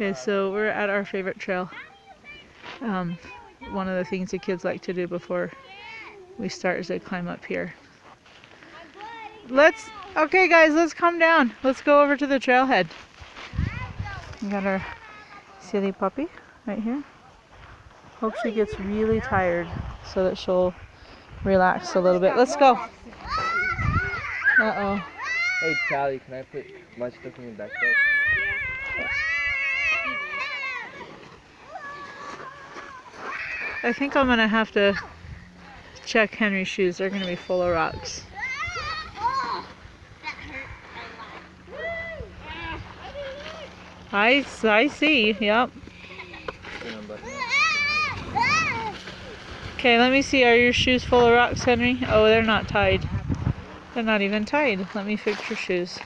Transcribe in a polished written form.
Okay, so we're at our favorite trail. One of the things the kids like to do before we start is they climb up here. Okay guys, let's come down. Let's go over to the trailhead. We got our silly puppy right here. Hope she gets really tired so that she'll relax a little bit. Let's go. Uh-oh. Hey Charlie, can I put my stuff in your backpack? Yeah. I think I'm gonna have to check Henry's shoes. They're gonna be full of rocks. I see, yep. Okay, let me see. Are your shoes full of rocks, Henry? Oh, they're not tied. They're not even tied. Let me fix your shoes.